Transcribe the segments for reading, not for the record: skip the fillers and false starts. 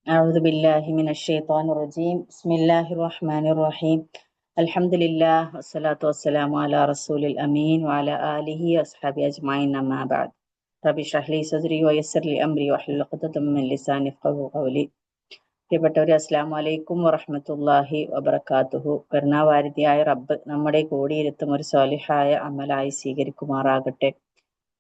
أعوذ بالله من الشيطان الرجيم بسم الله الرحمن الرحيم الحمد لله والصلاة والسلام على رسول الأمين وعلى آله وأصحابه أجمعين أما بعد رب اشرح لي صدري ويسر لي أمري واحلل عقدة من لساني يفقهوا قولي. പ്രിയപ്പെട്ടവരെ, അസ്സലാമു അലൈക്കും വറഹ്മത്തുള്ളാഹി വബറകാതുഹു. കരുണാവാരിധിയായ റബ്ബ് നമ്മുടെ കൂടിയിരുത്തും ഒരു സ്വാലിഹായ അമലായി സ്വീകരിക്കുമാറാകട്ടെ.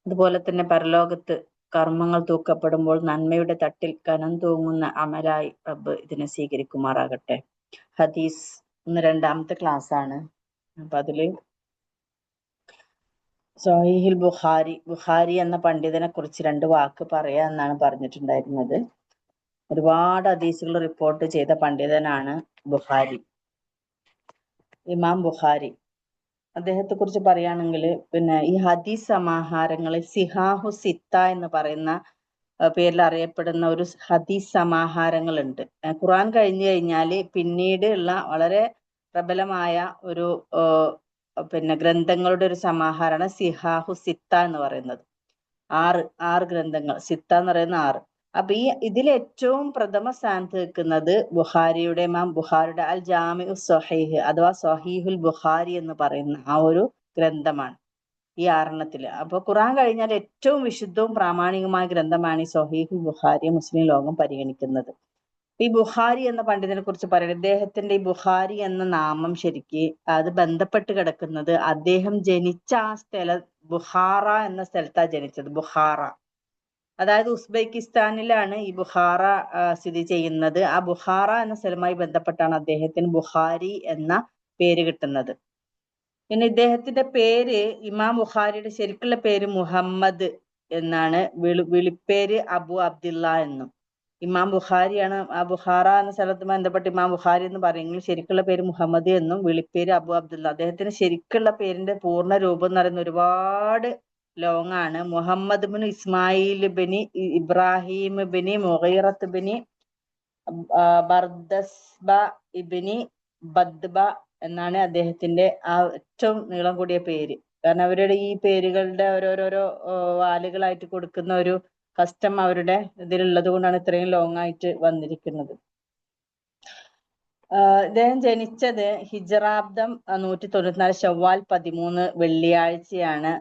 അതുപോലെ തന്നെ പരലോകത്ത് കർമ്മങ്ങൾ തൂക്കപ്പെടുമ്പോൾ നന്മയുടെ തട്ടിൽ കനം തൂങ്ങുന്ന അമലായി റബ്ബ് ഇതിനെ സ്വീകരിക്കുമാറാകട്ടെ. ഹദീസ് ഇന്ന് രണ്ടാമത്തെ ക്ലാസ് ആണ്. അപ്പൊ അതില് സ്വഹീഹുൽ ബുഖാരി എന്ന പണ്ഡിതനെ കുറിച്ച് രണ്ട് വാക്ക് പറയാ എന്നാണ് പറഞ്ഞിട്ടുണ്ടായിരുന്നത്. ഒരുപാട് ഹദീസുകൾ റിപ്പോർട്ട് ചെയ്ത പണ്ഡിതനാണ് ബുഖാരി, ഇമാം ബുഖാരി. അദ്ദേഹത്തെ കുറിച്ച് പറയുകയാണെങ്കിൽ ഈ ഹദീസ് സമാഹാരങ്ങളിൽ സിഹാഹു സിത്ത എന്ന് പറയുന്ന പേരിൽ അറിയപ്പെടുന്ന ഒരു ഹദീസ് സമാഹാരങ്ങളുണ്ട്. ഖുർആൻ കഴിഞ്ഞു കഴിഞ്ഞാൽ പിന്നീട് ഉള്ള വളരെ പ്രബലമായ ഒരു ഗ്രന്ഥങ്ങളുടെ ഒരു സമാഹാരമാണ് സിഹാഹു സിത്ത എന്ന് പറയുന്നത്. ആറ് ഗ്രന്ഥങ്ങൾ, സിത്ത എന്ന് പറയുന്ന 6. അപ്പൊ ഇതിൽ ഏറ്റവും പ്രഥമ സ്ഥാനത്ത് നിൽക്കുന്നത് ഇമാം ബുഖാരിയുടെ അൽ ജാമിഉ സ്വഹീഹ് അഥവാ സ്വഹീഹുൽ ബുഖാരി എന്ന് പറയുന്ന ആ ഒരു ഗ്രന്ഥമാണ് ഈ 6 അപ്പൊ ഖുർആൻ കഴിഞ്ഞാൽ ഏറ്റവും വിശുദ്ധവും പ്രാമാണികമായ ഗ്രന്ഥമാണ് ഈ സ്വഹീഹുൽ ബുഖാരി മുസ്ലിം ലോകം പരിഗണിക്കുന്നത്. ഈ ബുഖാരി എന്ന പണ്ഡിതനെ കുറിച്ച് പറയുന്നത്, ഇദ്ദേഹത്തിന്റെ ഈ ബുഖാരി എന്ന നാമം ശരിക്ക് അത് ബന്ധപ്പെട്ട് കിടക്കുന്നത് അദ്ദേഹം ജനിച്ച ആ സ്ഥലം ബുഖാറ എന്ന സ്ഥലത്താണ് ജനിച്ചത്. ബുഖാറ അതായത് ഉസ്ബെക്കിസ്ഥാനിലാണ് ഈ ബുഖാറ സ്ഥിതി ചെയ്യുന്നത്. ആ ബുഖാറ എന്ന സ്ഥലവുമായി ബന്ധപ്പെട്ടാണ് അദ്ദേഹത്തിന് ബുഖാരി എന്ന പേര് കിട്ടുന്നത്. പിന്നെ ഇദ്ദേഹത്തിന്റെ പേര്, ഇമാം ബുഖാരിയുടെ ശരിക്കുള്ള പേര് മുഹമ്മദ് എന്നാണ്. വിളിപ്പേര് അബു അബ്ദുള്ള എന്നും. ഇമാം ബുഖാരിയാണ് ആ ബുഖാറ എന്ന സ്ഥലത്തുമായി ബന്ധപ്പെട്ട് ഇമാം ബുഖാരി എന്ന് പറയുമെങ്കിൽ ശരിക്കുള്ള പേര് മുഹമ്മദ് എന്നും വിളിപ്പേര് അബു അബ്ദുള്ള. അദ്ദേഹത്തിന് ശരിക്കുള്ള പേരിന്റെ പൂർണ്ണ രൂപം എന്ന് പറയുന്ന ഒരുപാട് ലോങ് ആണ്. Muhammad bin Ismail bin Ibrahim bin Mughirah bin Bardizbah ഇബ്നി ബദ്ബ എന്നാണ് അദ്ദേഹത്തിന്റെ ആ ഏറ്റവും നീളം കൂടിയ പേര്. കാരണം അവരുടെ ഈ പേരുകളുടെ ഓരോരോ വാലുകളായിട്ട് കൊടുക്കുന്ന ഒരു കസ്റ്റം അവരുടെ ഇതിലുള്ളത് കൊണ്ടാണ് ഇത്രയും ലോങ് ആയിട്ട് വന്നിരിക്കുന്നത്. ഇദ്ദേഹം ജനിച്ചത് ഹിജറാബ്ദം 194 ശവ്വാൽ 13 വെള്ളിയാഴ്ചയാണ്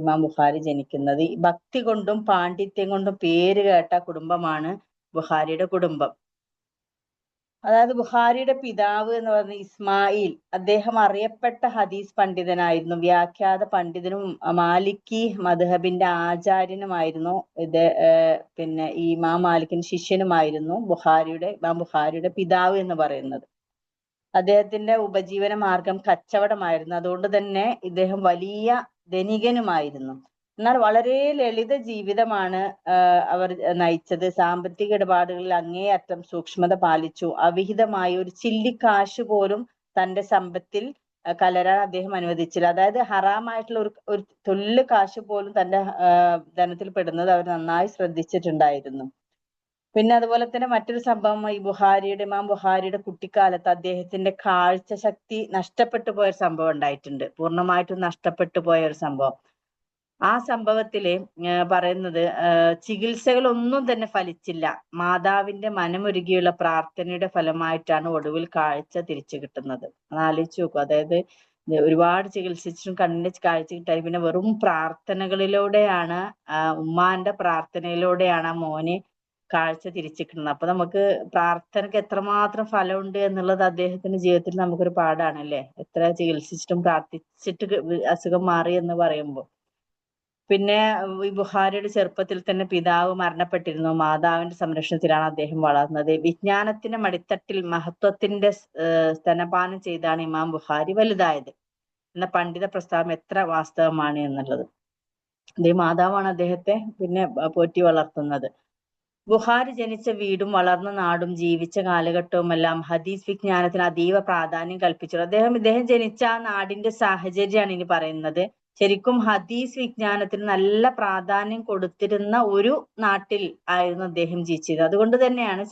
ഇമാം ബുഖാരി ജനിക്കുന്നത്. ഭക്തി കൊണ്ടും പാണ്ഡിത്യം കൊണ്ടും പേര് കേട്ട കുടുംബമാണ് ബുഖാരിയുടെ കുടുംബം. അതായത് ബുഖാരിയുടെ പിതാവ് എന്ന് പറഞ്ഞ ഇസ്മായിൽ, അദ്ദേഹം അറിയപ്പെട്ട ഹദീസ് പണ്ഡിതനായിരുന്നു, വ്യാഖ്യാത പണ്ഡിതനും മാലിക്കി മദ്ഹബിന്റെ ആചാര്യനുമായിരുന്നു. ഈ ഇമാം മാലിക്കിന്റെ ശിഷ്യനുമായിരുന്നു ഇമാം ബുഖാരിയുടെ പിതാവ് എന്ന് പറയുന്നത്. അദ്ദേഹത്തിന്റെ ഉപജീവന മാർഗം കച്ചവടമായിരുന്നു. അതുകൊണ്ട് തന്നെ ഇദ്ദേഹം വലിയ ധനികനുമായിരുന്നു. എന്നാൽ വളരെ ലളിത ജീവിതമാണ് അവർ നയിച്ചത്. സാമ്പത്തിക ഇടപാടുകളിൽ അങ്ങേയറ്റം സൂക്ഷ്മത പാലിച്ചു. അവിഹിതമായ ഒരു ചില്ലിക്കാശ് പോലും തന്റെ സമ്പത്തിൽ കലരാൻ അദ്ദേഹം അനുവദിച്ചില്ല. അതായത് ഹറാമായിട്ടുള്ള ഒരു തുള്ളി കാശ് പോലും തന്റെ ധനത്തിൽ പെടുന്നത് അവർ നന്നായി ശ്രദ്ധിച്ചിട്ടുണ്ടായിരുന്നു. പിന്നെ അതുപോലെ തന്നെ മറ്റൊരു സംഭവം, ഇമാം ബുഖാരിയുടെ കുട്ടിക്കാലത്ത് അദ്ദേഹത്തിന്റെ കാഴ്ച ശക്തി നഷ്ടപ്പെട്ടു പോയ ഒരു സംഭവം ഉണ്ടായിട്ടുണ്ട്. പൂർണ്ണമായിട്ടും നഷ്ടപ്പെട്ടു പോയ ഒരു സംഭവം. ആ സംഭവത്തില് പറയുന്നത്, ചികിത്സകളൊന്നും തന്നെ ഫലിച്ചില്ല. മാതാവിന്റെ മനമൊരുകിയുള്ള പ്രാർത്ഥനയുടെ ഫലമായിട്ടാണ് ഒടുവിൽ കാഴ്ച തിരിച്ചു കിട്ടുന്നത്. ആലോചിച്ച് നോക്കൂ. അതായത് ഒരുപാട് ചികിത്സിച്ചിട്ടും കണ്ണിന്റെ കാഴ്ച കിട്ടാൻ പിന്നെ വെറും പ്രാർത്ഥനകളിലൂടെയാണ്, ഉമ്മാന്റെ പ്രാർത്ഥനയിലൂടെയാണ് ആ മോന് കാഴ്ച തിരിച്ചു കിട്ടുന്നത്. അപ്പൊ നമുക്ക് പ്രാർത്ഥനക്ക് എത്രമാത്രം ഫലമുണ്ട് എന്നുള്ളത് അദ്ദേഹത്തിന്റെ ജീവിതത്തിൽ നമുക്കൊരു പാഠാണല്ലേ. എത്ര ചികിത്സിച്ചിട്ടും പ്രാർത്ഥിച്ചിട്ട് അസുഖം മാറി എന്ന് പറയുമ്പോൾ. പിന്നെ ഈ ബുഖാരിയുടെ ചെറുപ്പത്തിൽ തന്നെ പിതാവ് മരണപ്പെട്ടിരുന്നു. മാതാവിന്റെ സംരക്ഷണത്തിലാണ് അദ്ദേഹം വളർന്നത്. വിജ്ഞാനത്തിന്റെ മടിത്തട്ടിൽ മഹത്വത്തിന്റെ സ്തനപാനം ചെയ്താണ് ഇമാം ബുഖാരി വലുതായത് എന്ന പണ്ഡിത പ്രസ്താവന എത്ര വാസ്തവമാണ് എന്നുള്ളത്. മാതാവാണ് അദ്ദേഹത്തെ പിന്നെ പോറ്റി വളർത്തുന്നത്. ബുഖാരി ജനിച്ച വീടും വളർന്ന നാടും ജീവിച്ച കാലഘട്ടവുമെല്ലാം ഹദീസ് വിജ്ഞാനത്തിന് അതീവ പ്രാധാന്യം കൽപ്പിച്ചു. ഇദ്ദേഹം ജനിച്ച ആ നാടിന്റെ സാഹചര്യമാണ് ഇനി പറയുന്നത്. ശരിക്കും ഹദീസ് വിജ്ഞാനത്തിന് നല്ല പ്രാധാന്യം കൊടുത്തിരുന്ന ഒരു നാട്ടിൽ ആയിരുന്നു അദ്ദേഹം ജീവിച്ചത്. അതുകൊണ്ട് തന്നെയാണ്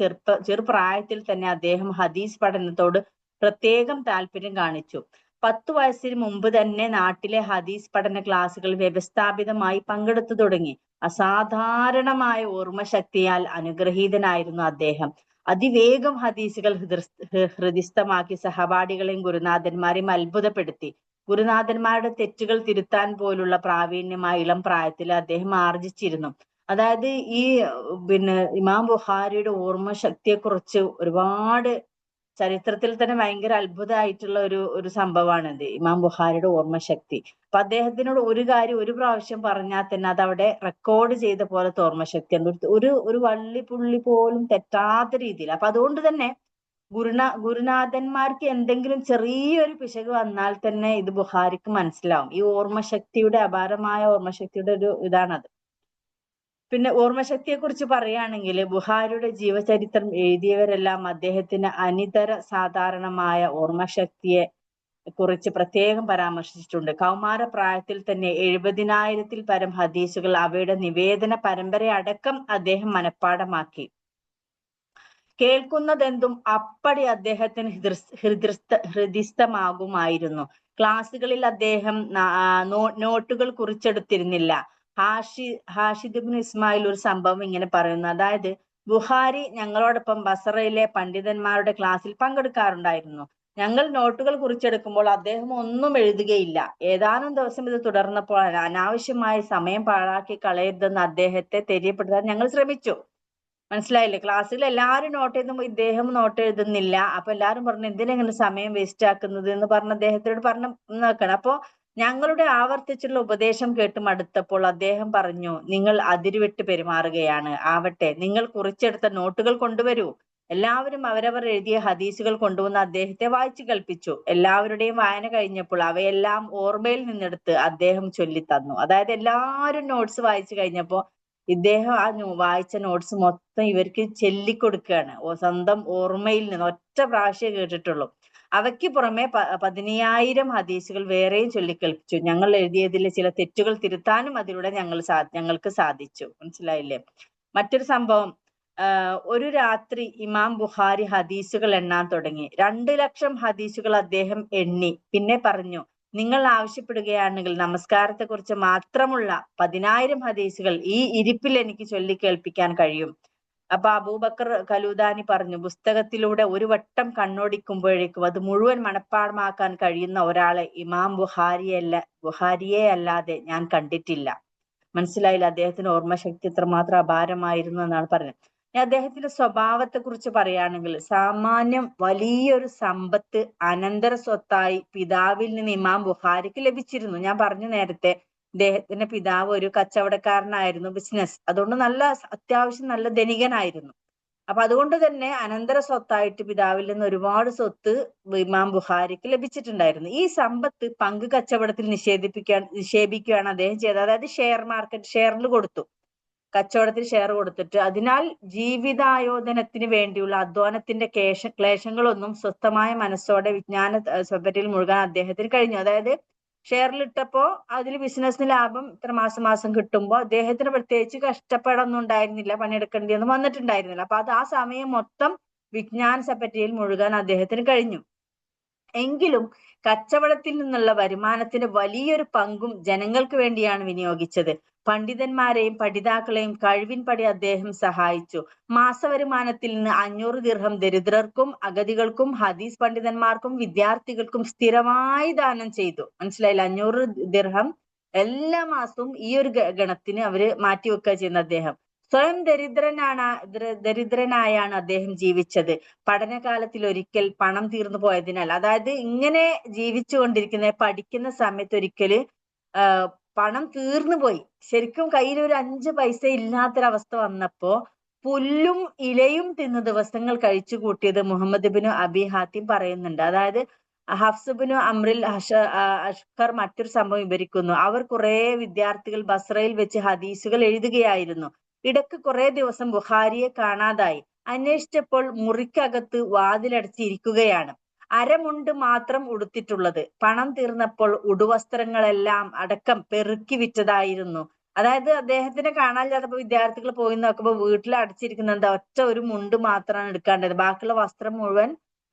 ചെറുപ്രായത്തിൽ തന്നെ അദ്ദേഹം ഹദീസ് പഠനത്തോട് പ്രത്യേകം താല്പര്യം കാണിച്ചു. 10 വയസ്സിന് മുമ്പ് തന്നെ നാട്ടിലെ ഹദീസ് പഠന ക്ലാസുകൾ വ്യവസ്ഥാപിതമായി പങ്കെടുത്തു തുടങ്ങി. അസാധാരണമായ ഓർമ്മശക്തിയാൽ അനുഗ്രഹീതനായിരുന്നു അദ്ദേഹം. അതിവേഗം ഹദീസുകൾ ഹൃദിസ്ഥമാക്കി സഹപാഠികളെയും ഗുരുനാഥന്മാരെയും അത്ഭുതപ്പെടുത്തി. ഗുരുനാഥന്മാരുടെ തെറ്റുകൾ തിരുത്താൻ പോലുള്ള പ്രാവീണ്യമായ ഇളം പ്രായത്തിൽ അദ്ദേഹം ആർജിച്ചിരുന്നു. അതായത് ഈ ഇമാം ബുഖാരിയുടെ ഓർമ്മശക്തിയെ കുറിച്ച് ഒരുപാട് ചരിത്രത്തിൽ തന്നെ ഭയങ്കര അത്ഭുതമായിട്ടുള്ള ഒരു സംഭവമാണിത്, ഇമാം ബുഖാരിയുടെ ഓർമ്മശക്തി. അപ്പൊ അദ്ദേഹത്തിനോട് ഒരു കാര്യം ഒരു പ്രാവശ്യം പറഞ്ഞാൽ തന്നെ അത് അവിടെ റെക്കോർഡ് ചെയ്ത പോലത്തെ ഓർമ്മശക്തിയാണ്. ഒരു വള്ളി പുള്ളി പോലും തെറ്റാത്ത രീതിയിൽ. അപ്പൊ അതുകൊണ്ട് തന്നെ ഗുരുനാഥന്മാർക്ക് എന്തെങ്കിലും ചെറിയൊരു പിശക് വന്നാൽ തന്നെ ഇത് ബുഖാരിക്ക് മനസ്സിലാവും. ഈ ഓർമ്മശക്തിയുടെ, അപാരമായ ഓർമ്മശക്തിയുടെ ഒരു ഇതാണത്. പിന്നെ ഓർമ്മശക്തിയെ കുറിച്ച് പറയുകയാണെങ്കിൽ ബുഖാരിയുടെ ജീവചരിത്രം എഴുതിയവരെല്ലാം അദ്ദേഹത്തിന് അനിതര സാധാരണമായ ഓർമ്മശക്തിയെ കുറിച്ച് പ്രത്യേകം പരാമർശിച്ചിട്ടുണ്ട്. കൗമാര പ്രായത്തിൽ തന്നെ 70,000-ൽ പരം ഹദീസുകൾ അവയുടെ നിവേദന പരമ്പരയടക്കം അദ്ദേഹം മനഃപ്പാഠമാക്കി. കേൾക്കുന്നതെന്തും അപ്പടി അദ്ദേഹത്തിന് ഹൃദിസ്ഥമാകുമായിരുന്നു. ക്ലാസ്സുകളിൽ അദ്ദേഹം നോട്ടുകൾ കുറിച്ചെടുത്തിരുന്നില്ല. ഹാഷിദ് ഇബ്നു ഇസ്മായിൽ ഒരു സംഭവം ഇങ്ങനെ പറയുന്നു. അതായത് ബുഖാരി ഞങ്ങളോടൊപ്പം ബസറയിലെ പണ്ഡിതന്മാരുടെ ക്ലാസ്സിൽ പങ്കെടുക്കാറുണ്ടായിരുന്നു. ഞങ്ങൾ നോട്ടുകൾ കുറിച്ചെടുക്കുമ്പോൾ അദ്ദേഹം ഒന്നും എഴുതുകയില്ല. ഏതാനും ദിവസം ഇത് തുടർന്നപ്പോൾ അനാവശ്യമായി സമയം പാഴാക്കി കളയരുതെന്ന് അദ്ദേഹത്തെ തെര്യപ്പെടുത്താൻ ഞങ്ങൾ ശ്രമിച്ചു. മനസ്സിലായില്ലേ? ക്ലാസ്സിൽ എല്ലാവരും നോട്ട് എഴുതുമ്പോൾ ഇദ്ദേഹം നോട്ട് എഴുതുന്നില്ല. അപ്പൊ എല്ലാവരും പറഞ്ഞു എന്തിനെങ്ങനെ സമയം വേസ്റ്റ് ആക്കുന്നത് എന്ന് പറഞ്ഞ് അദ്ദേഹത്തോട് പറഞ്ഞു നോക്കണം. അപ്പോ ഞങ്ങളുടെ ആവർത്തിച്ചുള്ള ഉപദേശം കേട്ട് മടുത്തപ്പോൾ അദ്ദേഹം പറഞ്ഞു, നിങ്ങൾ അതിരുവിട്ട് പെരുമാറുകയാണ്. ആവട്ടെ, നിങ്ങൾ കുറിച്ചെടുത്ത നോട്ടുകൾ കൊണ്ടുവരൂ. എല്ലാവരും അവരവർ എഴുതിയ ഹദീസുകൾ കൊണ്ടുവന്ന് അദ്ദേഹത്തെ വായിച്ചു കേൾപ്പിച്ചു. എല്ലാവരുടെയും വായന കഴിഞ്ഞപ്പോൾ അവയെല്ലാം ഓർമ്മയിൽ നിന്നെടുത്ത് അദ്ദേഹം ചൊല്ലിത്തന്നു. അതായത് എല്ലാവരും നോട്ട്സ് വായിച്ചു കഴിഞ്ഞപ്പോ ഇദ്ദേഹം ആ വായിച്ച നോട്ട്സ് മൊത്തം ഇവർക്ക് ചൊല്ലിക്കൊടുക്കുകയാണ്. സ്വന്തം ഓർമ്മയിൽ നിന്ന് ഒറ്റ പ്രാവശ്യം കേട്ടിട്ടുള്ളൂ. അവയ്ക്ക് പുറമെ 15,000 ഹദീസുകൾ വേറെയും ചൊല്ലിക്കേൾപ്പിച്ചു. ഞങ്ങൾ എഴുതിയതിലെ ചില തെറ്റുകൾ തിരുത്താനും അതിലൂടെ ഞങ്ങൾക്ക് സാധിച്ചു. മനസ്സിലായില്ലേ? മറ്റൊരു സംഭവം, ഒരു രാത്രി ഇമാം ബുഖാരി ഹദീസുകൾ എണ്ണാൻ തുടങ്ങി. 2,00,000 ഹദീസുകൾ അദ്ദേഹം എണ്ണി. പിന്നെ പറഞ്ഞു, നിങ്ങൾ ആവശ്യപ്പെടുകയാണെങ്കിൽ നമസ്കാരത്തെ കുറിച്ച് മാത്രമുള്ള 10,000 ഹദീസുകൾ ഈ ഇരിപ്പിൽ എനിക്ക് ചൊല്ലിക്കേൾപ്പിക്കാൻ കഴിയും. അപ്പൊ അബൂബക്കർ കലൂദാനി പറഞ്ഞു, പുസ്തകത്തിലൂടെ ഒരു വട്ടം കണ്ണോടിക്കുമ്പോഴേക്കും അത് മുഴുവൻ മനഃപ്പാഠമാക്കാൻ കഴിയുന്ന ഒരാളെ ഇമാം ബുഖാരിയെ അല്ലാതെ ഞാൻ കണ്ടിട്ടില്ല. മനസ്സിലായില്ല? അദ്ദേഹത്തിന് ഓർമ്മശക്തി എത്രമാത്രം അപാരമായിരുന്നു എന്നാണ് പറഞ്ഞത്. അദ്ദേഹത്തിന്റെ സ്വഭാവത്തെ കുറിച്ച് പറയുകയാണെങ്കിൽ സാമാന്യം വലിയൊരു സമ്പത്ത് അനന്തര സ്വത്തായി പിതാവിൽ നിന്ന് ഇമാം ബുഖാരിക്ക് ലഭിച്ചിരുന്നു. ഞാൻ പറഞ്ഞു നേരത്തെ, അദ്ദേഹത്തിന്റെ പിതാവ് ഒരു കച്ചവടക്കാരനായിരുന്നു, ബിസിനസ്. അതുകൊണ്ട് അത്യാവശ്യം നല്ല ധനികനായിരുന്നു. അപ്പൊ അതുകൊണ്ട് തന്നെ അനന്തര സ്വത്തായിട്ട് പിതാവിൽ നിന്ന് ഒരുപാട് സ്വത്ത് ഇമാം ബുഖാരിക്ക് ലഭിച്ചിട്ടുണ്ടായിരുന്നു. ഈ സമ്പത്ത് പങ്ക് കച്ചവടത്തിൽ നിക്ഷേപിക്കുകയാണ് അദ്ദേഹം ചെയ്തത്. അതായത് ഷെയറിൽ കൊടുത്തു. കച്ചവടത്തിൽ ഷെയർ കൊടുത്തിട്ട് അതിനാൽ ജീവിതായോധനത്തിന് വേണ്ടിയുള്ള അധ്വാനത്തിന്റെ ക്ലേശങ്ങളൊന്നും സ്വസ്ഥമായ മനസ്സോടെ വിജ്ഞാന സ്വപറ്റിൽ മുഴുകാൻ അദ്ദേഹത്തിന് കഴിഞ്ഞു. അതായത് ഷെയറിലിട്ടപ്പോ അതിൽ ബിസിനസ്സിന് ലാഭം ഇത്ര മാസം കിട്ടുമ്പോൾ അദ്ദേഹത്തിന് പ്രത്യേകിച്ച് കഷ്ടപ്പാടൊന്നും ഉണ്ടായിരുന്നില്ല, പണിയെടുക്കേണ്ടിയൊന്നും വന്നിട്ടുണ്ടായിരുന്നില്ല. അപ്പൊ ആ സമയം മൊത്തം വിജ്ഞാന സപ്പറ്റിയിൽ മുഴുകാൻ അദ്ദേഹത്തിന് കഴിഞ്ഞു. എങ്കിലും കച്ചവടത്തിൽ നിന്നുള്ള വരുമാനത്തിന്റെ വലിയൊരു പങ്കും ജനങ്ങൾക്ക് വേണ്ടിയാണ് വിനിയോഗിച്ചത്. പണ്ഡിതന്മാരെയും പഠിതാക്കളെയും കഴിവിൻപടി അദ്ദേഹം സഹായിച്ചു. മാസവരുമാനത്തിൽ നിന്ന് 500 ദിർഹം ദരിദ്രർക്കും അഗതികൾക്കും ഹദീസ് പണ്ഡിതന്മാർക്കും വിദ്യാർത്ഥികൾക്കും സ്ഥിരമായി ദാനം ചെയ്തു. മനസ്സിലായില്ല? 500 ദിർഹം എല്ലാ മാസവും ഈ ഒരു ഗണത്തിന് അവര് മാറ്റിവെക്കുക ചെയ്യുന്ന അദ്ദേഹം. സ്വയം ദരിദ്രനായാണ് അദ്ദേഹം ജീവിച്ചത്. പഠനകാലത്തിൽ ഒരിക്കൽ പണം തീർന്നു പോയതിനാൽ, അതായത് ഇങ്ങനെ ജീവിച്ചു കൊണ്ടിരിക്കുന്ന പഠിക്കുന്ന സമയത്ത് ഒരിക്കല് പണം തീർന്നു പോയി. ശരിക്കും കയ്യിൽ ഒരു 5 പൈസ ഇല്ലാത്തൊരവസ്ഥ വന്നപ്പോ പുല്ലും ഇലയും തിന്ന് ദിവസങ്ങൾ കഴിച്ചു കൂട്ടിയത് മുഹമ്മദ് ഇബ്നു അബി ഹാത്തിം പറയുന്നുണ്ട്. അതായത് ഹഫ്സ് ഇബ്നു അംറിൽ അഷ്കർ മറ്റൊരു സംഭവം വിവരിക്കുന്നു. അവർ കുറെ വിദ്യാർത്ഥികൾ ബസ്രയിൽ വെച്ച് ഹദീസുകൾ എഴുതുകയായിരുന്നു. ഇടക്ക് കുറെ ദിവസം ബുഖാരിയെ കാണാതായി. അന്വേഷിച്ചപ്പോൾ മുറിക്കകത്ത് വാതിലടച്ചിരിക്കുകയാണ്. അരമുണ്ട് മാത്രം ഉടുത്തിട്ടുള്ളത്. പണം തീർന്നപ്പോൾ ഉടുവസ്ത്രങ്ങളെല്ലാം അടക്കം പെറുക്കി വിറ്റതായിരുന്നു. അതായത് അദ്ദേഹത്തിനെ കാണാനില്ലാത്തപ്പോ വിദ്യാർത്ഥികൾ പോയി നോക്കുമ്പോ വീട്ടിൽ അടച്ചിരിക്കുന്നത് ഒറ്റ ഒരു മുണ്ട് മാത്രമാണ് എടുക്കാണ്ടത്. ബാക്കിയുള്ള വസ്ത്രം മുഴുവൻ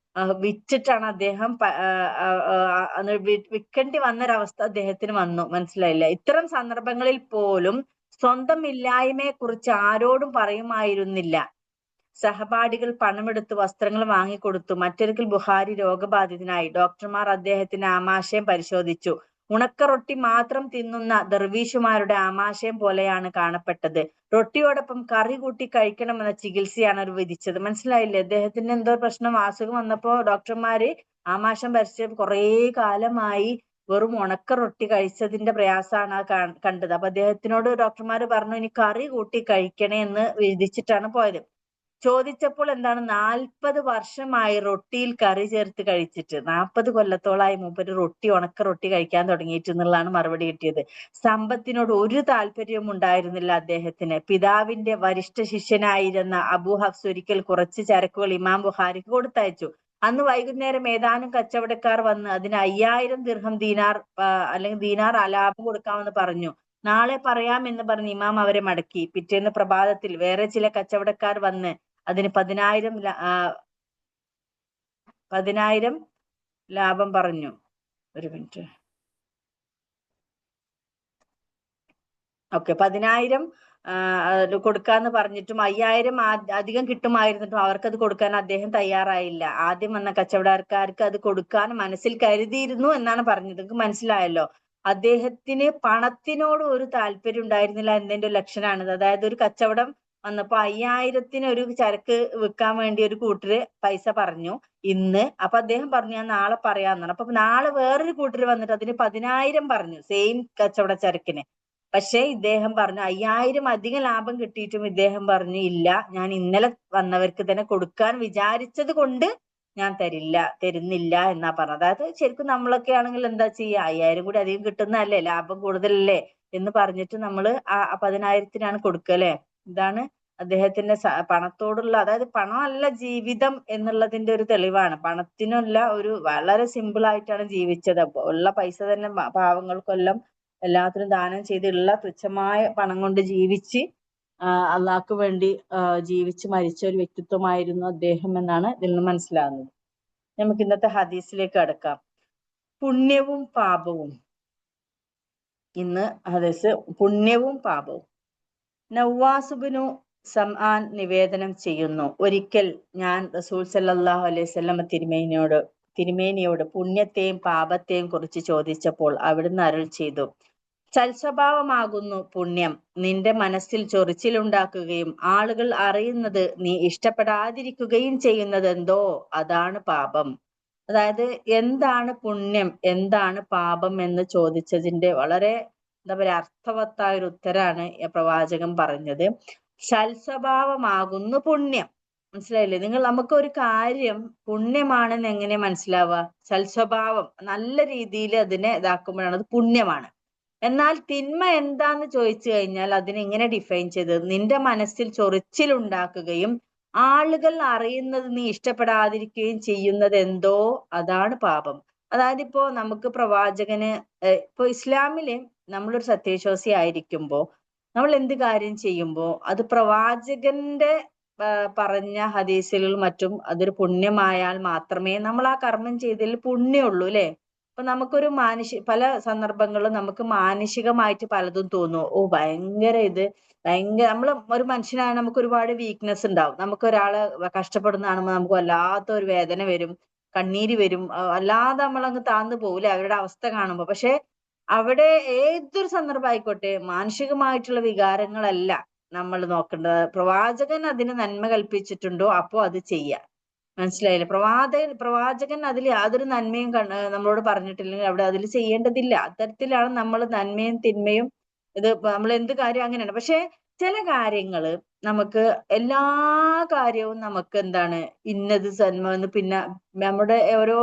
വിറ്റിട്ടാണ് അദ്ദേഹം വിൽക്കേണ്ടി വന്നൊരവസ്ഥ അദ്ദേഹത്തിന് വന്നു. മനസ്സിലായില്ല? ഇത്തരം സന്ദർഭങ്ങളിൽ പോലും സ്വന്തം ഇല്ലായ്മയെ കുറിച്ച് ആരോടും പറയുമായിരുന്നില്ല. സഹപാഠികൾ പണമെടുത്ത് വസ്ത്രങ്ങൾ വാങ്ങിക്കൊടുത്തു. മറ്റൊരിക്കൽ ബുഖാരി രോഗബാധിതനായി. ഡോക്ടർമാർ അദ്ദേഹത്തിന്റെ ആമാശയം പരിശോധിച്ചു. ഉണക്ക റൊട്ടി മാത്രം തിന്നുന്ന ദർവീഷുമാരുടെ ആമാശയം പോലെയാണ് കാണപ്പെട്ടത്. റൊട്ടിയോടൊപ്പം കറി കൂട്ടി കഴിക്കണമെന്ന ചികിത്സയാണ് അവർ വിധിച്ചത്. മനസ്സിലായില്ലേ? അദ്ദേഹത്തിന് എന്തോ പ്രശ്നം, അസുഖം വന്നപ്പോ ഡോക്ടർമാര് ആമാശയം പരിശോധിച്ച് കുറേ കാലമായി വെറും ഉണക്ക റൊട്ടി കഴിച്ചതിന്റെ പ്രയാസമാണ് കണ്ടത്. അപ്പൊ അദ്ദേഹത്തിനോട് ഡോക്ടർമാര് പറഞ്ഞു, ഇനി കറി കൂട്ടി കഴിക്കണേ എന്ന് വിധിച്ചിട്ടാണ് പോയത്. ചോദിച്ചപ്പോൾ എന്താണ്, 40 വർഷമായി റൊട്ടിയിൽ കറി ചേർത്ത് കഴിച്ചിട്ട്. 40 കൊല്ലത്തോളായി മൂപ്പര് ഉണക്ക റൊട്ടി കഴിക്കാൻ തുടങ്ങിയിട്ട് എന്നുള്ളതാണ് മറുപടി കിട്ടിയത്. സമ്പത്തിനോട് ഒരു താല്പര്യവും ഉണ്ടായിരുന്നില്ല അദ്ദേഹത്തിന്. പിതാവിന്റെ വരിഷ്ഠ ശിഷ്യനായിരുന്ന അബൂ ഹഫ്സ് ഒരിക്കൽ കുറച്ച് ചരക്കുകൾ ഇമാം ബുഖാരിക്ക് കൊടുത്തയച്ചു. അന്ന് വൈകുന്നേരം ഏതാനും കച്ചവടക്കാർ വന്ന് അതിന് 5000 ദിർഹം അല്ലെങ്കിൽ ദീനാർ ലാഭം കൊടുക്കാമെന്ന് പറഞ്ഞു. നാളെ പറയാമെന്ന് പറഞ്ഞ് ഇമാം അവരെ മടക്കി. പിറ്റേന്ന് പ്രഭാതത്തിൽ വേറെ ചില കച്ചവടക്കാർ വന്ന് അതിന് 10,000 ലാഭം പറഞ്ഞു. ഒരു മിനിറ്റ്. ഓക്കെ, 10,000 കൊടുക്കാന്ന് പറഞ്ഞിട്ടും 5000 അധികം കിട്ടുമായിരുന്നിട്ടും അവർക്കത് കൊടുക്കാൻ അദ്ദേഹം തയ്യാറായില്ല. ആദ്യം വന്ന കച്ചവടക്കാർക്ക് അത് കൊടുക്കാൻ മനസ്സിൽ കരുതിയിരുന്നു എന്നാണ് പറഞ്ഞത്. നിങ്ങൾക്ക് മനസ്സിലായല്ലോ? അദ്ദേഹത്തിന് പണത്തിനോട് ഒരു താല്പര്യം ഉണ്ടായിരുന്നില്ല എന്നതിന്റെ ഒരു ലക്ഷണമാണിത്. അതായത് ഒരു കച്ചവടം വന്നപ്പോ 5000-ന് ഒരു ചരക്ക് വിൽക്കാൻ വേണ്ടി ഒരു കൂട്ടര് പൈസ പറഞ്ഞു ഇന്ന്. അപ്പൊ അദ്ദേഹം പറഞ്ഞു, ഞാൻ നാളെ പറയാന്നാണ്. അപ്പൊ നാളെ വേറൊരു കൂട്ടര് വന്നിട്ട് അതിന് 10,000 പറഞ്ഞു, സെയിം കച്ചവട ചരക്കിന്. പക്ഷെ ഇദ്ദേഹം പറഞ്ഞു 5000 അധികം ലാഭം കിട്ടിയിട്ടും ഇദ്ദേഹം പറഞ്ഞു, ഇല്ല, ഞാൻ ഇന്നലെ വന്നവർക്ക് തന്നെ കൊടുക്കാൻ വിചാരിച്ചത് കൊണ്ട് ഞാൻ തരുന്നില്ല എന്നാ പറഞ്ഞത്. അതായത് ശരിക്കും നമ്മളൊക്കെ ആണെങ്കിൽ എന്താ ചെയ്യുക, 5000 കൂടി അധികം കിട്ടുന്നതല്ലേ, ലാഭം കൂടുതലല്ലേ എന്ന് പറഞ്ഞിട്ട് നമ്മൾ ആ 10,000-നാണ് കൊടുക്കുക അല്ലെ. ഇതാണ് അദ്ദേഹത്തിന്റെ പണത്തോടുള്ള, അതായത് പണമല്ല ജീവിതം എന്നുള്ളതിന്റെ ഒരു തെളിവാണ്. പണത്തിനല്ല, ഒരു വളരെ സിമ്പിൾ ആയിട്ടാണ് ജീവിച്ചത്. അപ്പൊ ഉള്ള പൈസ തന്നെ പാവങ്ങൾക്കെല്ലാം എല്ലാത്തിനും ദാനം ചെയ്തുള്ള തുച്ഛമായ പണം കൊണ്ട് ജീവിച്ച് അള്ളാഹ്ക്ക് വേണ്ടി ജീവിച്ച് മരിച്ച ഒരു വ്യക്തിത്വമായിരുന്നു അദ്ദേഹം എന്നാണ് ഇതിൽ നിന്ന് മനസ്സിലാകുന്നത്. നമുക്ക് ഇന്നത്തെ ഹദീസിലേക്ക് കടക്കാം. പുണ്യവും പാപവും. ഇന്ന് ഹദീസ് പുണ്യവും പാപവും. നവാസുബ്നു സംആൻ നിവേദനം ചെയ്യുന്നു, ഒരിക്കൽ ഞാൻ റസൂൽ സല്ലല്ലാഹു അലൈഹി വസല്ലം തിരുമേനിയോട് പുണ്യത്തെയും പാപത്തെയും കുറിച്ച് ചോദിച്ചപ്പോൾ അവിടുന്ന് അരുൾ ചെയ്തു, സൽസ്വഭാവമാകുന്നു പുണ്യം. നിന്റെ മനസ്സിൽ ചൊറിച്ചിലുണ്ടാക്കുകയും ആളുകൾ അറിയുന്നത് നീ ഇഷ്ടപ്പെടാതിരിക്കുകയും ചെയ്യുന്നത് എന്തോ അതാണ് പാപം. അതായത് എന്താണ് പുണ്യം, എന്താണ് പാപം എന്ന് ചോദിച്ചതിന്റെ വളരെ എന്താ പറയാ അർത്ഥവത്തായ ഒരു ഉത്തരാണ് പ്രവാചകൻ പറഞ്ഞത്. സൽസ്വഭാവമാകുന്നു പുണ്യം. മനസ്സിലായില്ലേ? നമുക്ക് ഒരു കാര്യം പുണ്യമാണെന്ന് എങ്ങനെ മനസ്സിലാവുക? സൽസ്വഭാവം നല്ല രീതിയിൽ അതിനെ ഇതാക്കുമ്പോഴാണ് അത് പുണ്യമാണ്. എന്നാൽ തിന്മ എന്താന്ന് ചോദിച്ചു കഴിഞ്ഞാൽ അതിനെ ഇങ്ങനെ ഡിഫൈൻ ചെയ്തത്, നിന്റെ മനസ്സിൽ ചൊറിച്ചിലുണ്ടാക്കുകയും ആളുകൾ അറിയുന്നത് നീ ഇഷ്ടപ്പെടാതിരിക്കുകയും ചെയ്യുന്നത് എന്തോ അതാണ് പാപം. അതായത് ഇപ്പോ നമുക്ക് പ്രവാചകന് ഇപ്പൊ ഇസ്ലാമില് നമ്മളൊരു സത്യവിശ്വാസി ആയിരിക്കുമ്പോ നമ്മൾ എന്ത് കാര്യം ചെയ്യുമ്പോ അത് പ്രവാചകന്റെ പറഞ്ഞ ഹദീസുകളും മറ്റും അതൊരു പുണ്യമായാൽ മാത്രമേ നമ്മൾ ആ കർമ്മം ചെയ്തതിൽ പുണ്യമുള്ളൂ അല്ലെ. അപ്പൊ നമുക്കൊരു പല സന്ദർഭങ്ങളിലും നമുക്ക് മാനുഷികമായിട്ട് പലതും തോന്നും. ഓ ഭയങ്കര നമ്മൾ ഒരു മനുഷ്യനായ നമുക്ക് ഒരുപാട് വീക്ക്നെസ് ഉണ്ടാവും. നമുക്ക് ഒരാള് കഷ്ടപ്പെടുന്ന കാണുമ്പോൾ നമുക്ക് വല്ലാത്ത ഒരു വേദന വരും, കണ്ണീര് വരും, അല്ലാതെ നമ്മളങ്ങ് താഴ്ന്നു പോകൂലെ അവരുടെ അവസ്ഥ കാണുമ്പോ. പക്ഷെ അവിടെ ഏതൊരു സന്ദർഭം ആയിക്കോട്ടെ മാനുഷികമായിട്ടുള്ള വികാരങ്ങളല്ല നമ്മൾ നോക്കേണ്ടത്. പ്രവാചകൻ അതിന് നന്മ കൽപ്പിച്ചിട്ടുണ്ടോ അപ്പോ അത് ചെയ്യാം. മനസ്സിലായില്ലേ? പ്രവാചകൻ അതിൽ യാതൊരു നന്മയും നമ്മളോട് പറഞ്ഞിട്ടില്ലെങ്കിൽ അവിടെ അതിൽ ചെയ്യേണ്ടതില്ല. അത്തരത്തിലാണ് നമ്മൾ നന്മയും തിന്മയും ഇത് നമ്മൾ എന്ത് കാര്യം അങ്ങനെയാണ്. പക്ഷെ ചില കാര്യങ്ങള് നമുക്ക് എല്ലാ കാര്യവും നമുക്ക് എന്താണ് ഇന്നത് എന്ന് പിന്നെ നമ്മുടെ ഓരോ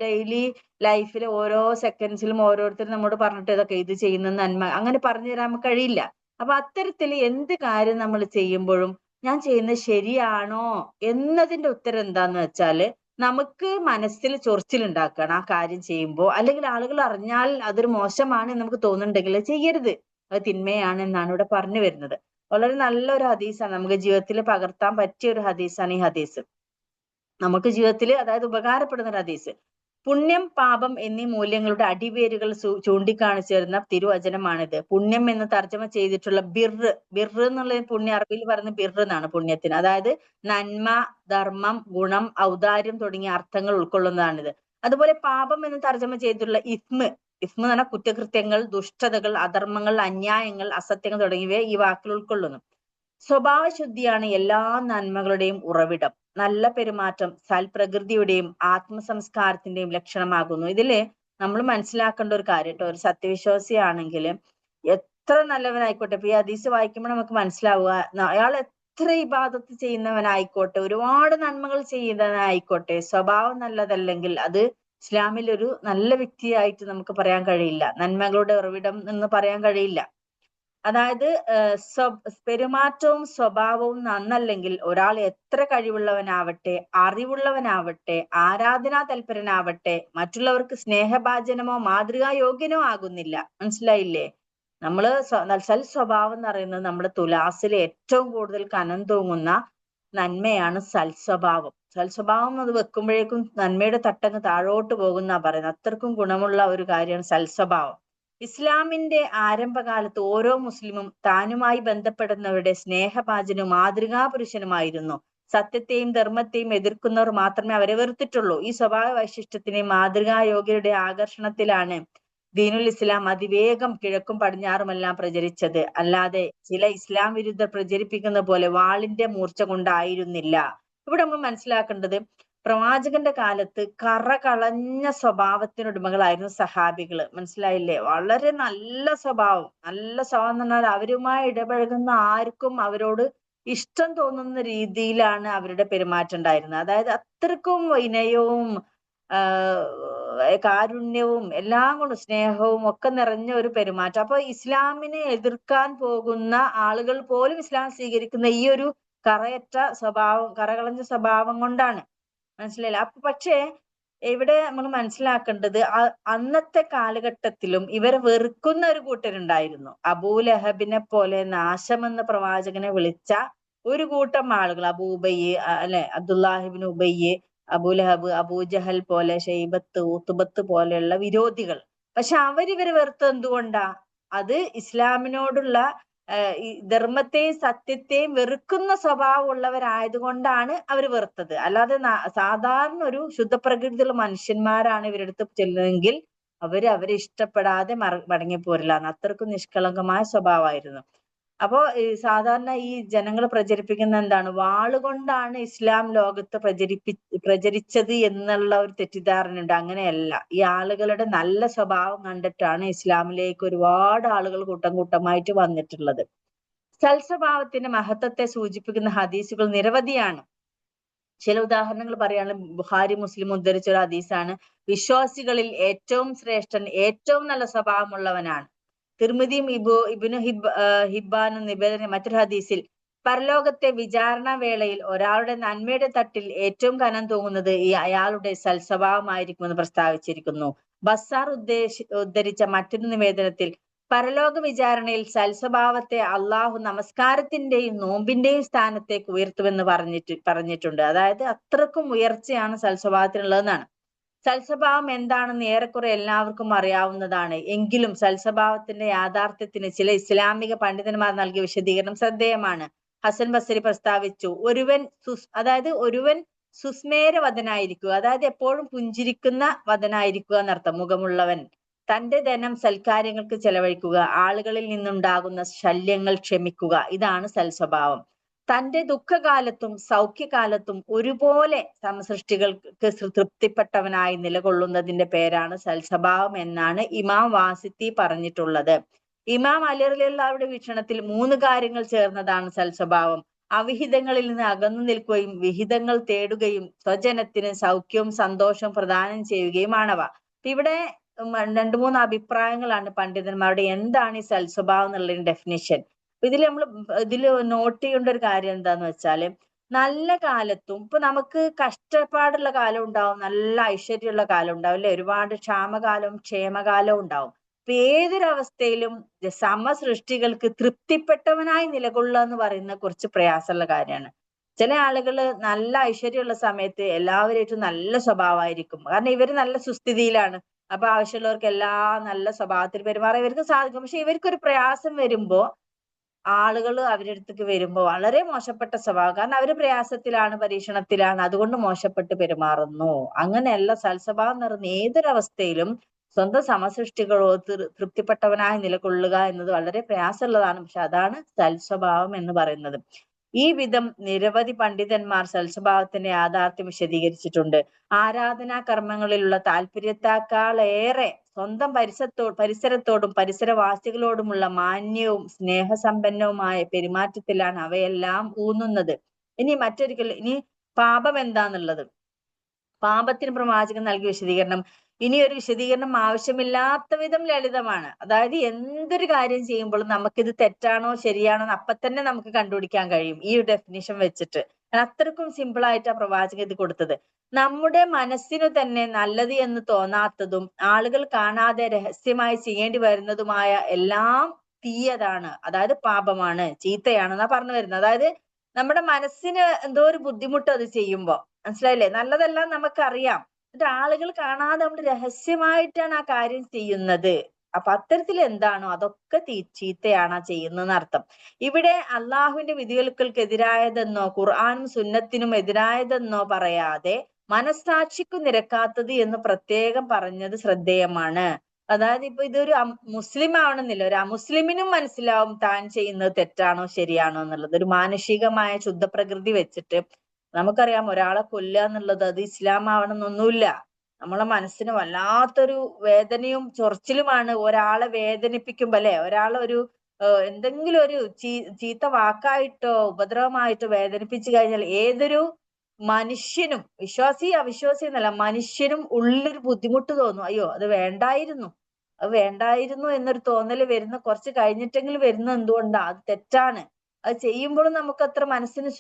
ഡെയിലി ലൈഫിലെ ഓരോ സെക്കൻഡ്സിലും ഓരോരുത്തരും നമ്മോട് പറഞ്ഞിട്ട് ഇതൊക്കെ ഇത് ചെയ്യുന്ന നന്മ അങ്ങനെ പറഞ്ഞു തരാൻ നമുക്ക് കഴിയില്ല. അപ്പൊ അത്തരത്തിൽ എന്ത് കാര്യം നമ്മൾ ചെയ്യുമ്പോഴും ഞാൻ ചെയ്യുന്നത് ശരിയാണോ എന്നതിന്റെ ഉത്തരം എന്താന്ന് വെച്ചാല് നമുക്ക് മനസ്സിൽ ചൊറിച്ചിലുണ്ടാക്കുകയാണ് ആ കാര്യം ചെയ്യുമ്പോൾ. അല്ലെങ്കിൽ ആളുകൾ അറിഞ്ഞാൽ അതൊരു മോശമാണ് എന്ന് നമുക്ക് തോന്നുന്നുണ്ടെങ്കിൽ ചെയ്യരുത്, അത് തിന്മയാണ് എന്നാണ് ഇവിടെ പറഞ്ഞു വരുന്നത്. വളരെ നല്ലൊരു ഹദീസാണ്, നമുക്ക് ജീവിതത്തിൽ പകർത്താൻ പറ്റിയ ഒരു ഹദീസാണ് ഈ ഹദീസ്. നമുക്ക് ജീവിതത്തിൽ അതായത് ഉപകാരപ്പെടുന്ന ഒരു ഹദീസ്. പുണ്യം പാപം എന്നീ മൂല്യങ്ങളുടെ അടിവേരുകൾ ചൂണ്ടിക്കാണിച്ചു തരുന്ന തിരുവചനമാണിത്. പുണ്യം എന്ന് തർജ്ജമ ചെയ്തിട്ടുള്ള ബിർറ് എന്നുള്ള പുണ്യ അറബിയിൽ പറയുന്ന ബിർറ് എന്നാണ് പുണ്യത്തിന്. അതായത് നന്മ, ധർമ്മം, ഗുണം, ഔദാര്യം തുടങ്ങിയ അർത്ഥങ്ങൾ ഉൾക്കൊള്ളുന്നതാണിത്. അതുപോലെ പാപം എന്ന് തർജ്ജമ ചെയ്തിട്ടുള്ള ഇസ്മ് എന്ന് പറഞ്ഞാൽ കുറ്റകൃത്യങ്ങൾ, ദുഷ്ടതകൾ, അധർമ്മങ്ങൾ, അന്യായങ്ങൾ, അസത്യങ്ങൾ തുടങ്ങിയവയെ ഈ വാക്കിൽ ഉൾക്കൊള്ളുന്നു. സ്വഭാവശുദ്ധിയാണ് എല്ലാ നന്മകളുടെയും ഉറവിടം. നല്ല പെരുമാറ്റം സൽപ്രകൃതിയുടെയും ആത്മസംസ്കാരത്തിന്റെയും ലക്ഷണമാകുന്നു. ഇതില് നമ്മൾ മനസ്സിലാക്കേണ്ട ഒരു കാര്യം കേട്ടോ, ഒരു സത്യവിശ്വാസിയാണെങ്കിൽ എത്ര നല്ലവനായിക്കോട്ടെ, ഇപ്പൊ ഈ ഹദീസ് വായിക്കുമ്പോൾ നമുക്ക് മനസ്സിലാവുക, അയാൾ എത്ര ഇബാദത്ത് ചെയ്യുന്നവനായിക്കോട്ടെ, ഒരുപാട് നന്മകൾ ചെയ്യുന്നവനായിക്കോട്ടെ, സ്വഭാവം നല്ലതല്ലെങ്കിൽ അത് ഇസ്ലാമിൽ ഒരു നല്ല വ്യക്തിയായിട്ട് നമുക്ക് പറയാൻ കഴിയില്ല, നന്മകളുടെ ഉറവിടം എന്ന് പറയാൻ കഴിയില്ല. അതായത് പെരുമാറ്റവും സ്വഭാവവും നന്നല്ലെങ്കിൽ ഒരാൾ എത്ര കഴിവുള്ളവനാവട്ടെ, അറിവുള്ളവനാവട്ടെ, ആരാധനാ തൽപരനാവട്ടെ, മറ്റുള്ളവർക്ക് സ്നേഹഭാജനമോ മാതൃകാ യോഗ്യനോ ആകുന്നില്ല. മനസ്സിലായില്ലേ? നമ്മള് സൽ സ്വഭാവം എന്ന് പറയുന്നത് നമ്മുടെ തുലാസിൽ ഏറ്റവും കൂടുതൽ കനം തൂങ്ങുന്ന നന്മയാണ് സൽസ്വഭാവം. സൽസ്വഭാവം അത് വെക്കുമ്പോഴേക്കും നന്മയുടെ തട്ടങ്ങ് താഴോട്ട് പോകുന്ന പറയുന്നത്. അത്രക്കും ഗുണമുള്ള ഒരു കാര്യമാണ് സൽസ്വഭാവം. ഇസ്ലാമിന്റെ ആരംഭകാലത്ത് ഓരോ മുസ്ലിമും താനുമായി ബന്ധപ്പെടുന്നവരുടെ സ്നേഹഭാജനും മാതൃകാ പുരുഷനുമായിരുന്നു. സത്യത്തെയും ധർമ്മത്തെയും എതിർക്കുന്നവർ മാത്രമേ അവരെ വെറുത്തിട്ടുള്ളൂ. ഈ സ്വഭാവ വൈശിഷ്ട്യത്തിന് മാതൃകാ യോഗ്യരുടെ ആകർഷണത്തിലാണ് ദീനുൽ ഇസ്ലാം അതിവേഗം കിഴക്കും പടിഞ്ഞാറുമെല്ലാം പ്രചരിച്ചത്. അല്ലാതെ ചില ഇസ്ലാം വിരുദ്ധർ പ്രചരിപ്പിക്കുന്ന പോലെ വാളിന്റെ മൂർച്ച കൊണ്ടായിരുന്നില്ല. ഇവിടെ നമ്മൾ മനസ്സിലാക്കേണ്ടത്, പ്രവാചകന്റെ കാലത്ത് കറകളഞ്ഞ സ്വഭാവത്തിനുടമകളായിരുന്നു സഹാബികള്. മനസ്സിലായില്ലേ? വളരെ നല്ല സ്വഭാവം എന്ന് പറഞ്ഞാൽ അവരുമായി ഇടപഴകുന്ന ആർക്കും അവരോട് ഇഷ്ടം തോന്നുന്ന രീതിയിലാണ് അവരുടെ പെരുമാറ്റം ഉണ്ടായിരുന്നത്. അതായത് അത്രക്കും വിനയവും കാരുണ്യവും എല്ലാം കൊണ്ടും സ്നേഹവും ഒക്കെ നിറഞ്ഞ ഒരു പെരുമാറ്റം. അപ്പൊ ഇസ്ലാമിനെ എതിർക്കാൻ പോകുന്ന ആളുകൾ പോലും ഇസ്ലാം സ്വീകരിക്കുന്ന ഈ ഒരു കറകളഞ്ഞ സ്വഭാവം കൊണ്ടാണ്. മനസ്സിലായില്ല? അപ്പൊ പക്ഷേ ഇവിടെ നമ്മൾ മനസ്സിലാക്കേണ്ടത്, അന്നത്തെ കാലഘട്ടത്തിലും ഇവരെ വെറുക്കുന്ന ഒരു കൂട്ടരുണ്ടായിരുന്നു. അബൂലഹബിനെ പോലെ നാശമെന്ന പ്രവാചകനെ വിളിച്ച ഒരു കൂട്ടം ആളുകൾ, അബൂബയ്യ് അല്ലെ, അബ്ദുല്ലാഹിബിൻ ഉബയ്യ്, അബൂലഹബ്, അബൂജഹൽ പോലെ, ഷെയ്ബത്ത്, ഊത്തുബത്ത് പോലെയുള്ള വിരോധികൾ. പക്ഷെ അവരിവരെ വെറുത്തത് എന്തുകൊണ്ടാ? അത് ഇസ്ലാമിനോടുള്ള ഈ ധർമ്മത്തെയും സത്യത്തെയും വെറുക്കുന്ന സ്വഭാവമുള്ളവരായതുകൊണ്ടാണ് അവർ വെറുത്തത്. അല്ലാതെ സാധാരണ ഒരു ശുദ്ധപ്രകൃതിയുള്ള മനുഷ്യന്മാരാണ് ഇവരെടുത്ത് ചെല്ലുന്നതെങ്കിൽ അവരെ ഇഷ്ടപ്പെടാതെ മടങ്ങിപ്പോരില്ല. അത്രക്കും നിഷ്കളങ്കമായ സ്വഭാവമായിരുന്നു. അപ്പോ സാധാരണ ഈ ജനങ്ങൾ പ്രചരിപ്പിക്കുന്ന എന്താണ്, വാളുകൊണ്ടാണ് ഇസ്ലാം ലോകത്ത് പ്രചരിച്ചത് എന്നുള്ള ഒരു തെറ്റിദ്ധാരണയുണ്ട്. അങ്ങനെയല്ല. ഈ ആളുകളുടെ നല്ല സ്വഭാവം കണ്ടിട്ടാണ് ഇസ്ലാമിലേക്ക് ഒരുപാട് ആളുകൾ കൂട്ടം കൂട്ടമായിട്ട് വന്നിട്ടുള്ളത്. സൽസ്വഭാവത്തിന്റെ മഹത്വത്തെ സൂചിപ്പിക്കുന്ന ഹദീസുകൾ നിരവധിയാണ്. ചില ഉദാഹരണങ്ങൾ പറയുകയാണെങ്കിൽ ബുഖാരി, മുസ്ലിം ഉദ്ധരിച്ച ഒരു ഹദീസാണ്, വിശ്വാസികളിൽ ഏറ്റവും ശ്രേഷ്ഠൻ ഏറ്റവും നല്ല സ്വഭാവമുള്ളവനാണ്. തിർമിദിയും ഇബ്നു ഹിബ്ബാനും നിവേദനം മറ്റൊരു ഹദീസിൽ, പരലോകത്തെ വിചാരണ വേളയിൽ ഒരാളുടെ നന്മയുടെ തട്ടിൽ ഏറ്റവും കനം തൂങ്ങുന്നത് അയാളുടെ സൽസ്വഭാവമായിരിക്കുമെന്ന് പ്രസ്താവിച്ചിരിക്കുന്നു. ബസ്സാർ ഉദ്ധരിച്ച മറ്റൊരു നിവേദനത്തിൽ, പരലോക വിചാരണയിൽ സൽസ്വഭാവത്തെ അള്ളാഹു നമസ്കാരത്തിന്റെയും നോമ്പിന്റെയും സ്ഥാനത്തേക്ക് ഉയർത്തുമെന്ന് പറഞ്ഞിട്ടുണ്ട്. അതായത് അത്രക്കും ഉയർച്ചയാണ് സൽസ്വഭാവത്തിനുള്ളതെന്നാണ്. സൽസ്വഭാവം എന്താണെന്ന് ഏറെക്കുറെ എല്ലാവർക്കും അറിയാവുന്നതാണ്. എങ്കിലും സൽസ്വഭാവത്തിന്റെ യാഥാർത്ഥ്യത്തിന് ചില ഇസ്ലാമിക പണ്ഡിതന്മാർ നൽകിയ വിശദീകരണം ശ്രദ്ധേയമാണ്. ഹസൻ ബസരി പ്രസ്താവിച്ചു, ഒരുവൻ സുസ്മേരവദനായിരിക്കുക, അതായത് എപ്പോഴും പുഞ്ചിരിക്കുന്ന വദനായിരിക്കുക എന്നർത്ഥം, മുഖമുള്ളവൻ. തന്റെ ധനം സൽക്കാര്യങ്ങൾക്ക് ചെലവഴിക്കുക, ആളുകളിൽ നിന്നുണ്ടാകുന്ന ശല്യങ്ങൾ ക്ഷമിക്കുക, ഇതാണ് സൽസ്വഭാവം. തന്റെ ദുഃഖകാലത്തും സൗഖ്യകാലത്തും ഒരുപോലെ സമസൃഷ്ടികൾക്ക് തൃപ്തിപ്പെട്ടവനായി നിലകൊള്ളുന്നതിന്റെ പേരാണ് സൽസ്വഭാവം എന്നാണ് ഇമാം വാസിത്തി പറഞ്ഞിട്ടുള്ളത്. ഇമാം അലി റളിയല്ലാഹുവിന്റെ വീക്ഷണത്തിൽ 3 കാര്യങ്ങൾ ചേർന്നതാണ് സൽസ്വഭാവം. അവിഹിതങ്ങളിൽ നിന്ന് അകന്നു നിൽക്കുകയും വിഹിതങ്ങൾ തേടുകയും സ്വജനത്തിന് സൗഖ്യവും സന്തോഷവും പ്രദാനം ചെയ്യുകയുമാണവ. ഇവിടെ 2-3 അഭിപ്രായങ്ങളാണ് പണ്ഡിതന്മാരുടെ എന്താണ് ഈ സൽസ്വഭാവം എന്നുള്ളതിന്റെ ഡെഫിനിഷൻ. ഇതിൽ നോട്ട് ചെയ്യേണ്ട ഒരു കാര്യം എന്താന്ന് വെച്ചാല്, നല്ല കാലത്തും ഇപ്പൊ നമുക്ക് കഷ്ടപ്പാടുള്ള കാലം ഉണ്ടാവും, നല്ല ഐശ്വര്യമുള്ള കാലം ഉണ്ടാവും അല്ലെ, ഒരുപാട് ക്ഷാമകാലവും ക്ഷേമകാലവും ഉണ്ടാവും. അപ്പൊ ഏതൊരവസ്ഥയിലും സമസൃഷ്ടികൾക്ക് തൃപ്തിപ്പെട്ടവനായി നിലകൊള്ളുക എന്ന് പറയുന്ന കുറച്ച് പ്രയാസമുള്ള കാര്യമാണ്. ചില ആളുകള് നല്ല ഐശ്വര്യമുള്ള സമയത്ത് എല്ലാവരായിട്ടും നല്ല സ്വഭാവമായിരിക്കും. കാരണം ഇവര് നല്ല സുസ്ഥിതിയിലാണ്. അപ്പൊ ആവശ്യമുള്ളവർക്ക് എല്ലാം നല്ല സ്വഭാവത്തിൽ പെരുമാറാൻ ഇവർക്ക് സാധിക്കും. പക്ഷെ ഇവർക്കൊരു പ്രയാസം വരുമ്പോ ആളുകൾ അവരുടെ അടുത്തേക്ക് വരുമ്പോ വളരെ മോശപ്പെട്ട സ്വഭാവം. കാരണം അവര് പ്രയാസത്തിലാണ്, പരീക്ഷണത്തിലാണ്, അതുകൊണ്ട് മോശപ്പെട്ട് പെരുമാറുന്നു. അങ്ങനെയല്ല, സൽസ്വഭാവം നിറഞ്ഞ ഏതൊരവസ്ഥയിലും സ്വന്തം സമസൃഷ്ടികളോട് തൃപ്തിപ്പെട്ടവനായി നിലകൊള്ളുക എന്നത് വളരെ പ്രയാസമുള്ളതാണ്. പക്ഷെ അതാണ് സൽസ്വഭാവം എന്ന് പറയുന്നത്. ഈ വിധം നിരവധി പണ്ഡിതന്മാർ സൽസ്വഭാവത്തിന്റെ യാഥാർത്ഥ്യം വിശദീകരിച്ചിട്ടുണ്ട്. ആരാധനാ കർമ്മങ്ങളിലുള്ള താല്പര്യത്തെക്കാളേറെ സ്വന്തം പരിസരത്തോടും പരിസരവാസികളോടുമുള്ള മാന്യവും സ്നേഹസമ്പന്നവുമായ പെരുമാറ്റത്തിലാണ് അവയെല്ലാം ഊന്നുന്നത്. ഇനി പാപം എന്താന്നുള്ളത്, പാപത്തിന് പ്രവാചകൻ നൽകിയ വിശദീകരണം ഇനി ഒരു വിശദീകരണം ആവശ്യമില്ലാത്ത വിധം ലളിതമാണ്. അതായത് എന്തൊരു കാര്യം ചെയ്യുമ്പോഴും നമുക്കിത് തെറ്റാണോ ശരിയാണോ എന്ന് അപ്പൊ തന്നെ നമുക്ക് കണ്ടുപിടിക്കാൻ കഴിയും ഈ ഒരു ഡെഫിനിഷൻ വെച്ചിട്ട്. അത്രക്കും സിമ്പിൾ ആയിട്ടാ പ്രവാചകൻ ഇത് കൊടുത്തത്. നമ്മുടെ മനസ്സിനു തന്നെ നല്ലത് എന്ന് തോന്നാത്തതും ആളുകൾ കാണാതെ രഹസ്യമായി ചെയ്യേണ്ടി വരുന്നതുമായ എല്ലാം തീയതാണ്, അതായത് പാപമാണ്, ചീത്തയാണെന്നാ പറഞ്ഞു വരുന്നത്. അതായത് നമ്മുടെ മനസ്സിന് എന്തോ ഒരു ബുദ്ധിമുട്ട് അത് ചെയ്യുമ്പോ, മനസ്സിലായില്ലേ? നല്ലതെല്ലാം നമുക്കറിയാം, എന്നിട്ട് ആളുകൾ കാണാതെ നമ്മൾ രഹസ്യമായിട്ടാണ് ആ കാര്യം ചെയ്യുന്നത്. അപ്പൊ അത്തരത്തിൽ എന്താണോ അതൊക്കെ ചീത്തയാണ് ആ ചെയ്യുന്നതെന്ന് അർത്ഥം. ഇവിടെ അള്ളാഹുവിന്റെ വിധികൾക്കെതിരായതെന്നോ ഖുർആനും സുന്നത്തിനും എതിരായതെന്നോ പറയാതെ മനസ്സാക്ഷിക്കു നിരക്കാത്തത് എന്ന് പ്രത്യേകം പറഞ്ഞത് ശ്രദ്ധേയമാണ്. അതായത് ഇപ്പൊ ഇതൊരു മുസ്ലിം ആവണമെന്നില്ല, ഒരു അമുസ്ലിമിനും മനസ്സിലാവും താൻ ചെയ്യുന്നത് തെറ്റാണോ ശരിയാണോ എന്നുള്ളത്. ഒരു മാനുഷികമായ ശുദ്ധപ്രകൃതി വെച്ചിട്ട് നമുക്കറിയാം, ഒരാളെ കൊല്ലുക എന്നുള്ളത് അത് ഇസ്ലാം ആവണമെന്നൊന്നുമില്ല. നമ്മളെ മനസ്സിന് വല്ലാത്തൊരു വേദനയും ചൊറിച്ചിലുമാണ് ഒരാളെ വേദനിപ്പിക്കുമ്പോ, അല്ലെ? ഒരാളെ ഒരു എന്തെങ്കിലും ഒരു ചീത്ത വാക്കായിട്ടോ ഉപദ്രവമായിട്ടോ വേദനിപ്പിച്ചു കഴിഞ്ഞാൽ ഏതൊരു മനുഷ്യനും, വിശ്വാസി അവിശ്വാസി എന്നല്ല, മനുഷ്യനും ഉള്ളിലൊരു ബുദ്ധിമുട്ട് തോന്നും. അയ്യോ അത് വേണ്ടായിരുന്നു, അത് വേണ്ടായിരുന്നു എന്നൊരു തോന്നല് വരുന്ന കുറച്ച് കഴിഞ്ഞിട്ടെങ്കിലും വരുന്ന എന്തുകൊണ്ടാ? അത് തെറ്റാണ്. അത് ചെയ്യുമ്പോഴും നമുക്ക് അത്ര മനസ്സിന്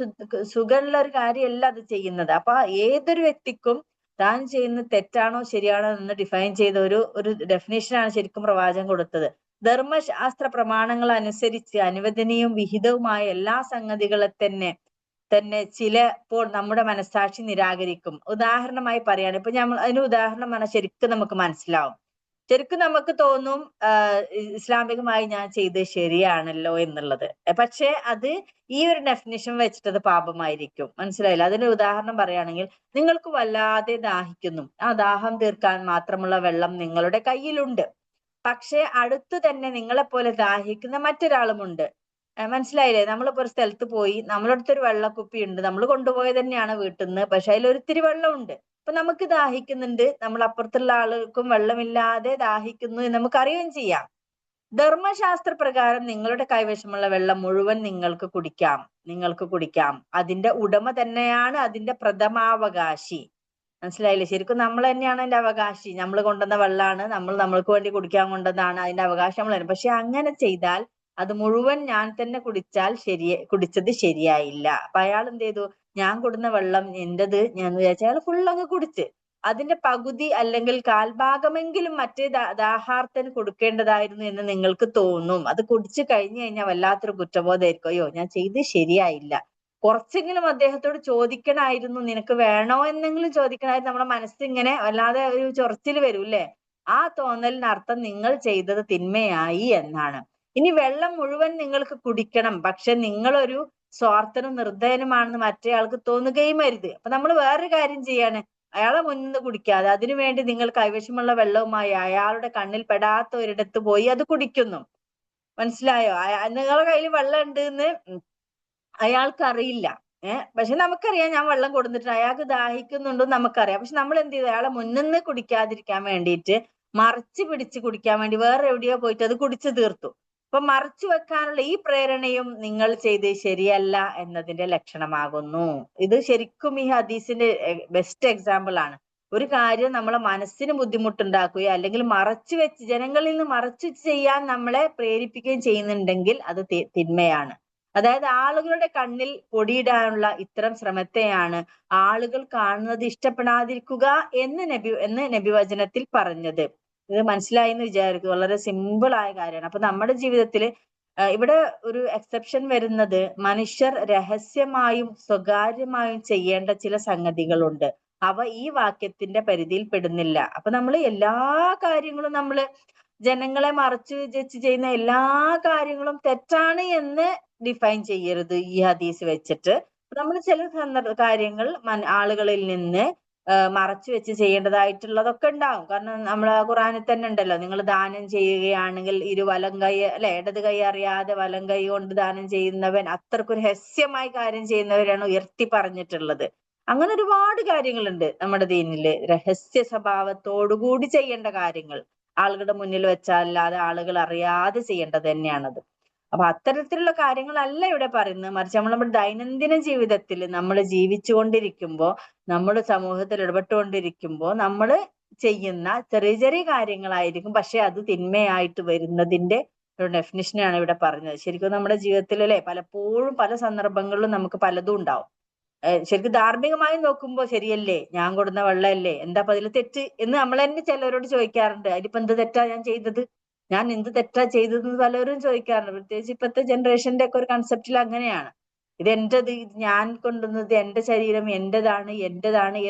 സുഖമുള്ള ഒരു കാര്യമല്ല അത് ചെയ്യുന്നത്. അപ്പൊ ഏതൊരു വ്യക്തിക്കും താൻ ചെയ്യുന്നത് തെറ്റാണോ ശരിയാണോ എന്ന് ഡിഫൈൻ ചെയ്ത ഒരു ഡെഫിനേഷനാണ് ശരിക്കും പ്രവാചകൻ കൊടുത്തത്. ധർമ്മശാസ്ത്ര പ്രമാണങ്ങൾ അനുസരിച്ച് അനുവദനീയവും വിഹിതവുമായ എല്ലാ സംഗതികളെ തന്നെ ചിലപ്പോൾ നമ്മുടെ മനസ്സാക്ഷി നിരാകരിക്കും. ഉദാഹരണമായി പറയാണ്, ഇപ്പൊ നമ്മൾ അതിന് ഉദാഹരണം പറഞ്ഞാൽ ശരിക്കും നമുക്ക് മനസ്സിലാവും. ശരിക്കും നമുക്ക് തോന്നും ഇസ്ലാമികമായി ഞാൻ ചെയ്തത് ശരിയാണല്ലോ എന്നുള്ളത്. പക്ഷെ അത് ഈ ഒരു ഡെഫിനിഷൻ വെച്ചിട്ട് അത് പാപമായിരിക്കും. മനസ്സിലായില്ല? അതിന് ഉദാഹരണം പറയുകയാണെങ്കിൽ, നിങ്ങൾക്ക് വല്ലാതെ ദാഹിക്കുന്നു, ആ ദാഹം തീർക്കാൻ മാത്രമുള്ള വെള്ളം നിങ്ങളുടെ കയ്യിലുണ്ട്. പക്ഷെ അടുത്ത് തന്നെ നിങ്ങളെപ്പോലെ ദാഹിക്കുന്ന മറ്റൊരാളുമുണ്ട്. മനസ്സിലായില്ലേ? നമ്മളിപ്പോ ഒരു സ്ഥലത്ത് പോയി, നമ്മളടുത്തൊരു വെള്ളക്കുപ്പി ഉണ്ട്, നമ്മൾ കൊണ്ടുപോയത് തന്നെയാണ് വീട്ടിൽ നിന്ന്, പക്ഷെ അതിൽ ഒരിത്തിരി വെള്ളമുണ്ട്. അപ്പൊ നമുക്ക് ദാഹിക്കുന്നുണ്ട്, നമ്മൾ അപ്പുറത്തുള്ള ആളുകൾക്കും വെള്ളമില്ലാതെ ദാഹിക്കുന്നു എന്ന് നമുക്ക് അറിയുകയും ചെയ്യാം. ധർമ്മശാസ്ത്ര പ്രകാരം നിങ്ങളുടെ കൈവശമുള്ള വെള്ളം മുഴുവൻ നിങ്ങൾക്ക് കുടിക്കാം. അതിന്റെ ഉടമ തന്നെയാണ് അതിന്റെ പ്രഥമാവകാശി. മനസ്സിലായില്ലേ? ശരിക്കും നമ്മൾ തന്നെയാണ് അതിന്റെ അവകാശി. നമ്മൾ കൊണ്ടുവന്ന വെള്ളമാണ്, നമ്മൾക്ക് വേണ്ടി കുടിക്കാൻ കൊണ്ടുവന്നതാണ്, അതിന്റെ അവകാശം നമ്മൾ തന്നെ. പക്ഷെ അങ്ങനെ ചെയ്താൽ അത് മുഴുവൻ ഞാൻ തന്നെ കുടിച്ചത് ശരിയായില്ല. അപ്പൊ അയാൾ എന്ത് ചെയ്തു? ഞാൻ കൊടുന്ന വെള്ളം എന്റേത് ഞാൻ വിചാരിച്ചു അയാൾ ഫുൾ അങ്ങ് കുടിച്ച്, അതിന്റെ പകുതി അല്ലെങ്കിൽ കാൽഭാഗമെങ്കിലും മറ്റേ ദാഹാർത്തന് കൊടുക്കേണ്ടതായിരുന്നു എന്ന് നിങ്ങൾക്ക് തോന്നും. അത് കുടിച്ചു കഴിഞ്ഞു കഴിഞ്ഞാൽ വല്ലാത്തൊരു കുറ്റബോധമായിരിക്കും. അയ്യോ ഞാൻ ചെയ്ത് ശരിയായില്ല, കുറച്ചെങ്കിലും അദ്ദേഹത്തോട് ചോദിക്കണമായിരുന്നു, നിനക്ക് വേണോ എന്നെങ്കിലും ചോദിക്കണമായിരുന്നു. നമ്മുടെ മനസ്സിങ്ങനെ വല്ലാതെ ഒരു ചൊറിച്ചിൽ വരും അല്ലേ? ആ തോന്നലിനർത്ഥം നിങ്ങൾ ചെയ്തത് തിന്മയായി എന്നാണ്. ഇനി വെള്ളം മുഴുവൻ നിങ്ങൾക്ക് കുടിക്കണം, പക്ഷെ നിങ്ങളൊരു സ്വാർത്ഥനും നിർദ്ദയനുമാണെന്ന് മറ്റേയാൾക്ക് തോന്നുകയും അരുത്. അപ്പൊ നമ്മൾ വേറൊരു കാര്യം ചെയ്യാണ്, അയാളെ മുന്നിൽ കുടിക്കാതെ അതിനുവേണ്ടി നിങ്ങൾ കൈവശമുള്ള വെള്ളവുമായി അയാളുടെ കണ്ണിൽ പെടാത്ത ഒരിടത്ത് പോയി അത് കുടിക്കുന്നു. മനസ്സിലായോ? നിങ്ങളുടെ കയ്യിൽ വെള്ളം ഉണ്ട് എന്ന് അയാൾക്ക് അറിയില്ല. പക്ഷെ നമുക്കറിയാം ഞാൻ വെള്ളം കൊടുത്തിട്ട് അയാൾക്ക് ദാഹിക്കുന്നുണ്ടെന്ന് നമുക്കറിയാം. പക്ഷെ നമ്മൾ എന്ത് ചെയ്തു? അയാളെ മുന്നിൽ നിന്ന് കുടിക്കാതിരിക്കാൻ വേണ്ടിയിട്ട് മറച്ചു പിടിച്ച് കുടിക്കാൻ വേണ്ടി വേറെ എവിടെയോ പോയിട്ട് അത് കുടിച്ചു തീർത്തു. അപ്പൊ മറച്ചു വെക്കാനുള്ള ഈ പ്രേരണയും നിങ്ങൾ ചെയ്ത് ശരിയല്ല എന്നതിന്റെ ലക്ഷണമാകുന്നു. ഇത് ശരിക്കും ഈ ഹദീസിന്റെ ബെസ്റ്റ് എക്സാമ്പിൾ ആണ്. ഒരു കാര്യം നമ്മളെ മനസ്സിന് ബുദ്ധിമുട്ടുണ്ടാക്കുകയോ അല്ലെങ്കിൽ ജനങ്ങളിൽ നിന്ന് മറച്ചു ചെയ്യാൻ നമ്മളെ പ്രേരിപ്പിക്കുകയും ചെയ്യുന്നുണ്ടെങ്കിൽ അത് തിന്മയാണ്. അതായത് ആളുകളുടെ കണ്ണിൽ പൊടിയിടാനുള്ള ഇത്തരം ശ്രമത്തെയാണ് ആളുകൾ കാണുന്നത് ഇഷ്ടപ്പെടാതിരിക്കുക എന്ന് നബിവചനത്തിൽ പറഞ്ഞത്. ഇത് മനസ്സിലായി എന്ന് വിചാരിക്കും. വളരെ സിമ്പിൾ ആയ കാര്യമാണ്. അപ്പൊ നമ്മുടെ ജീവിതത്തിൽ ഇവിടെ ഒരു എക്സെപ്ഷൻ വരുന്നത് മനുഷ്യർ രഹസ്യമായും സ്വകാര്യമായും ചെയ്യേണ്ട ചില സംഗതികളുണ്ട്. അവ ഈ വാക്യത്തിന്റെ പരിധിയിൽ പെടുന്നില്ല. അപ്പൊ നമ്മൾ എല്ലാ കാര്യങ്ങളും നമ്മള് ജനങ്ങളെ മറച്ചു വെച്ച് ചെയ്യുന്ന എല്ലാ കാര്യങ്ങളും തെറ്റാണ് എന്ന് ഡിഫൈൻ ചെയ്യരുത് ഈ ഹദീസ് വെച്ചിട്ട്. നമ്മൾ ചില കാര്യങ്ങൾ ആളുകളിൽ നിന്ന് മറച്ചു വെച്ച് ചെയ്യേണ്ടതായിട്ടുള്ളതൊക്കെ ഉണ്ടാവും. കാരണം നമ്മളെ ഖുർആനിൽ തന്നെ ഉണ്ടല്ലോ, നിങ്ങൾ ദാനം ചെയ്യുകയാണെങ്കിൽ വലം കൈ അല്ലെ, ഇടത് കൈ അറിയാതെ വലം കൈ കൊണ്ട് ദാനം ചെയ്യുന്നവൻ അത്രക്കൊരു രഹസ്യമായി കാര്യം ചെയ്യുന്നവരാണ് ഉയർത്തി പറഞ്ഞിട്ടുള്ളത്. അങ്ങനെ ഒരുപാട് കാര്യങ്ങളുണ്ട് നമ്മുടെ ദീനില്, രഹസ്യ സ്വഭാവത്തോടുകൂടി ചെയ്യേണ്ട കാര്യങ്ങൾ. ആളുകളുടെ മുന്നിൽ വെച്ചല്ലാതെ ആളുകൾ അറിയാതെ ചെയ്യേണ്ടത് തന്നെയാണത്. അപ്പൊ അത്തരത്തിലുള്ള കാര്യങ്ങളല്ല ഇവിടെ പറയുന്നത്. മറിച്ച് നമ്മുടെ ദൈനംദിന ജീവിതത്തിൽ നമ്മൾ ജീവിച്ചുകൊണ്ടിരിക്കുമ്പോൾ, നമ്മുടെ സമൂഹത്തിൽ ഇടപെട്ടുകൊണ്ടിരിക്കുമ്പോൾ നമ്മൾ ചെയ്യുന്ന ചെറിയ ചെറിയ കാര്യങ്ങളായിരിക്കും, പക്ഷെ അത് തിന്മയായിട്ട് വരുന്നതിന്റെ ഒരു ഡെഫിനിഷനാണ് ഇവിടെ പറഞ്ഞത്. ശരിക്കും നമ്മുടെ ജീവിതത്തിൽ അല്ലെ, പലപ്പോഴും പല സന്ദർഭങ്ങളിലും നമുക്ക് പലതും ഉണ്ടാവും. ശരിക്കും ധാർമ്മികമായി നോക്കുമ്പോൾ ശരിയല്ലേ, ഞാൻ കൊടുന്ന വെള്ളമല്ലേ, എന്താ അതിൽ തെറ്റ് എന്ന് നമ്മൾ തന്നെ ചിലരോട് ചോദിക്കാറുണ്ട്. അതിലിപ്പോ എന്ത് തെറ്റാ ഞാൻ ചെയ്തത്, ഞാൻ എന്ത് തെറ്റാ ചെയ്തതെന്ന് പലരും ചോദിക്കാറുണ്ട്. പ്രത്യേകിച്ച് ഇപ്പോഴത്തെ ജനറേഷന്റെ ഒക്കെ ഒരു കൺസെപ്റ്റിൽ അങ്ങനെയാണ്. ഇത് എന്റേത്, ഞാൻ കൊണ്ടുവന്നത്, എന്റെ ശരീരം എന്റേതാണ്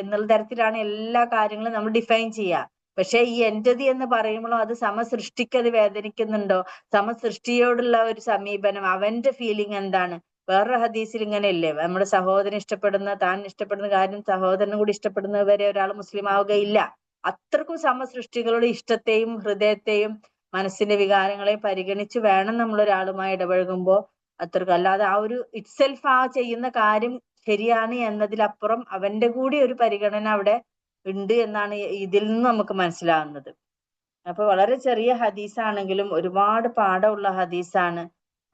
എന്നുള്ള തരത്തിലാണ് എല്ലാ കാര്യങ്ങളും നമ്മൾ ഡിഫൈൻ ചെയ്യുക. പക്ഷെ ഈ എന്റേത് എന്ന് പറയുമ്പോഴും അത് സമസൃഷ്ടിക്ക് അത് വേദനിക്കുന്നുണ്ടോ, സമസൃഷ്ടിയോടുള്ള ഒരു സമീപനം, അവന്റെ ഫീലിംഗ് എന്താണ്? വേറൊരു ഹദീസിൽ ഇങ്ങനെയല്ലേ, നമ്മുടെ സഹോദരൻ ഇഷ്ടപ്പെടുന്ന, താൻ ഇഷ്ടപ്പെടുന്ന കാര്യം സഹോദരനും കൂടി ഇഷ്ടപ്പെടുന്നവരെ ഒരാൾ മുസ്ലിം ആവുകയില്ല. അത്രക്കും സമസൃഷ്ടികളുടെ ഇഷ്ടത്തെയും ഹൃദയത്തെയും മനസ്സിന്റെ വികാരങ്ങളെയും പരിഗണിച്ച് വേണം നമ്മൾ ഒരാളുമായി ഇടപഴകുമ്പോൾ. അത്രക്കും അല്ലാതെ ആ ഒരു ഇറ്റ്സെൽഫ് ആ ചെയ്യുന്ന കാര്യം ശരിയാണ് എന്നതിലപ്പുറം അവന്റെ കൂടി ഒരു പരിഗണന അവിടെ ഉണ്ട് എന്നാണ് ഇതിൽ നിന്ന് നമുക്ക് മനസ്സിലാവുന്നത്. അപ്പൊ വളരെ ചെറിയ ഹദീസാണെങ്കിലും ഒരുപാട് പാഠമുള്ള ഹദീസാണ്.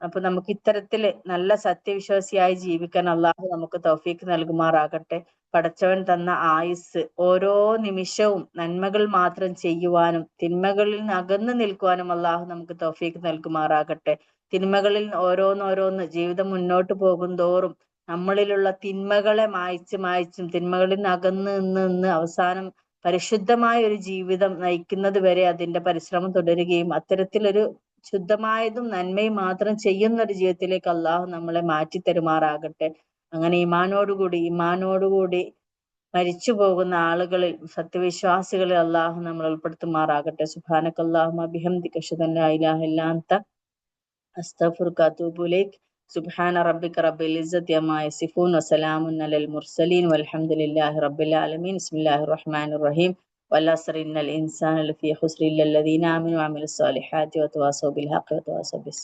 അപ്പൊ നമുക്ക് ഇത്തരത്തില് നല്ല സത്യവിശ്വാസിയായി ജീവിക്കാൻ അള്ളാഹു നമുക്ക് തൗഫീക്ക് നൽകുമാറാകട്ടെ. പടച്ചവൻ തന്ന ആയുസ് ഓരോ നിമിഷവും നന്മകൾ മാത്രം ചെയ്യുവാനും തിന്മകളിൽ നിന്ന് അകന്നു നിൽക്കുവാനും അള്ളാഹു നമുക്ക് തൗഫീക്ക് നൽകുമാറാകട്ടെ. തിന്മകളിൽ ഓരോന്നോരോന്ന് ജീവിതം മുന്നോട്ട് പോകും തോറും നമ്മളിലുള്ള തിന്മകളെ മായ്ച്ചും തിന്മകളിൽ നിന്ന് അകന്ന് നിന്ന് അവസാനം പരിശുദ്ധമായ ഒരു ജീവിതം നയിക്കുന്നത് വരെ അതിന്റെ പരിശ്രമം തുടരുകയും അത്തരത്തിലൊരു ശുദ്ധമായതും നന്മയും മാത്രം ചെയ്യുന്ന ഒരു ജീവിതത്തിലേക്ക് അള്ളാഹു നമ്മളെ മാറ്റി തരുമാറാകട്ടെ. അങ്ങനെ ഈമാനോടുകൂടി മരിച്ചു പോകുന്ന ആളുകളിൽ, സത്യവിശ്വാസികളിൽ അള്ളാഹു നമ്മൾ ഉൾപ്പെടുത്തുമാറാകട്ടെ. സുബ്ഹാനക അല്ലാഹുമ്മ ബിഹംദിക അശ്ഹദു അല്ലാ ഇലാഹ ഇല്ലാ അൻത അസ്തഗ്ഫിറുക വഅതൂബു ഇലൈക്. സുബ്ഹാന റബ്ബിക റബ്ബിൽ ഇസ്സത്തി അമ്മാ യസിഫൂൻ വസലാമുൻ അലൽ മുർസലീൻ വൽഹംദുലില്ലാഹി റബ്ബിൽ ആലമീൻ. ബിസ്മില്ലാഹിർ റഹ്മാനിർ റഹീം. വൽ-അസ്രി ഇന്നൽ ഇൻസാന ലഫീ ഖുസ്ർ ഇല്ലൽ ലദീന ആമനു വഅമിലുസ് സ്വാലിഹാത്തി വതവാസൗ ബിൽ ഹഖ് വതവാസൗ ബിസ് സബ്ർ.